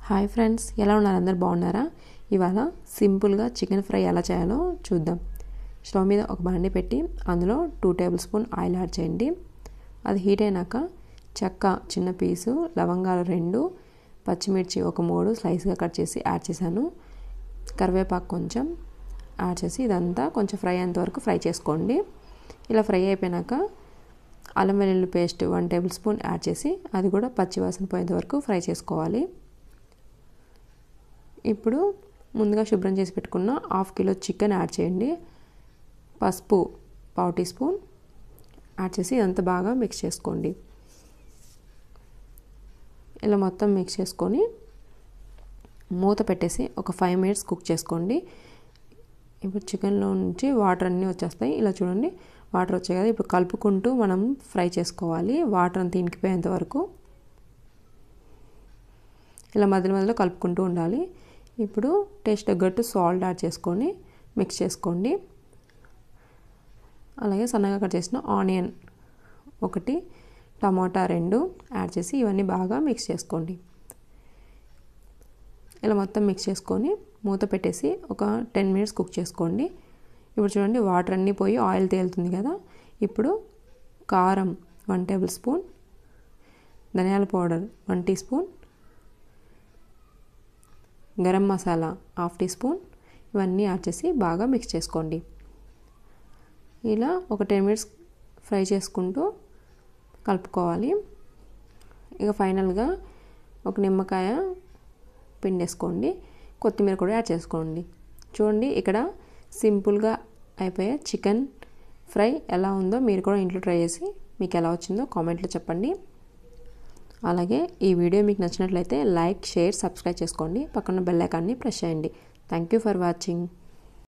Hi friends, ఎలా ఉన్నారు? అందరు బాగున్నారా? ఇవాళ సింపుల్గా చికెన్ ఫ్రై ఎలా చేయాలో చూద్దాం. స్టవ్ మీద ఒక బాండి పెట్టి అందులో 2 టేబుల్ స్పూన్ ఆయిల్ యాడ్ చేయండి. అది హీట్ అయినాక చెక్క చిన్న పీసు, లవంగాలు 2, పచ్చిమిర్చి ఒక 3 స్లైస్గా కట్ చేసి యాడ్ చేశాను. కరివేపాకు కొంచెం యాడ్ చేసి ఇదంతా కొంచెం ఫ్రై అయ్యేంత వరకు ఫ్రై చేసుకోండి. ఇలా ఫ్రై అయిపోయినాక అల్లం వెల్లుల్లి పేస్ట్ 1 టేబుల్ స్పూన్ యాడ్ చేసి అది కూడా పచ్చివాసన పోయేంత వరకు ఫ్రై చేసుకోవాలి. ఇప్పుడు ముందుగా శుభ్రం చేసి పెట్టుకున్న 1/2 కిలో చికెన్ యాడ్ చేయండి. పసుపు 1/2 టీ స్పూన్ యాడ్ చేసి ఇదంతా బాగా మిక్స్ చేసుకోండి. ఇలా మొత్తం మిక్స్ చేసుకొని మూత పెట్టేసి ఒక 5 మినిట్స్ కుక్ చేసుకోండి. ఇప్పుడు చికెన్లో నుంచి వాటర్ అన్నీ వచ్చేస్తాయి. ఇలా చూడండి, వాటర్ వచ్చాయి కదా. ఇప్పుడు కలుపుకుంటూ మనం ఫ్రై చేసుకోవాలి, వాటర్ అంతా ఇంకిపోయేంత వరకు. ఇలా మధ్య మధ్యలో కలుపుకుంటూ ఉండాలి. ఇప్పుడు టేస్ట్ తగ్గట్టు సాల్ట్ యాడ్ చేసుకొని మిక్స్ చేసుకోండి. అలాగే సన్నగా కట్ చేసిన ఆనియన్ 1, టమాటా 2 యాడ్ చేసి ఇవన్నీ బాగా మిక్స్ చేసుకోండి. ఇలా మొత్తం మిక్స్ చేసుకొని మూత పెట్టేసి ఒక 10 మినిట్స్ కుక్ చేసుకోండి. ఇప్పుడు చూడండి, వాటర్ అన్నీ పోయి ఆయిల్ తేలుతుంది కదా. ఇప్పుడు కారం 1 టేబుల్ స్పూన్, ధనియాల powder 1 teaspoon, garam masala 1/2 teaspoon ఇవన్నీ యాడ్ చేసి బాగా మిక్స్ చేసుకోండి. ఇలా ఒక 10 మినిట్స్ ఫ్రై చేసుకుంటూ కలుపుకోవాలి. ఇక ఫైనల్గా ఒక నిమ్మకాయ పిండేసుకోండి, కొత్తిమీర కూడా యాడ్ చేసుకోండి. చూడండి, ఇక్కడ సింపుల్గా అయిపోయే చికెన్ ఫ్రై ఎలా ఉందో మీరు కూడా ఇంట్లో ట్రై చేసి మీకు ఎలా వచ్చిందో కామెంట్లో చెప్పండి. అలాగే ఈ వీడియో మీకు నచ్చినట్లయితే లైక్, షేర్, సబ్స్క్రైబ్ చేసుకోండి. పక్కన బెల్ ఐకాన్ని ప్రెస్ చేయండి. Thank you for watching.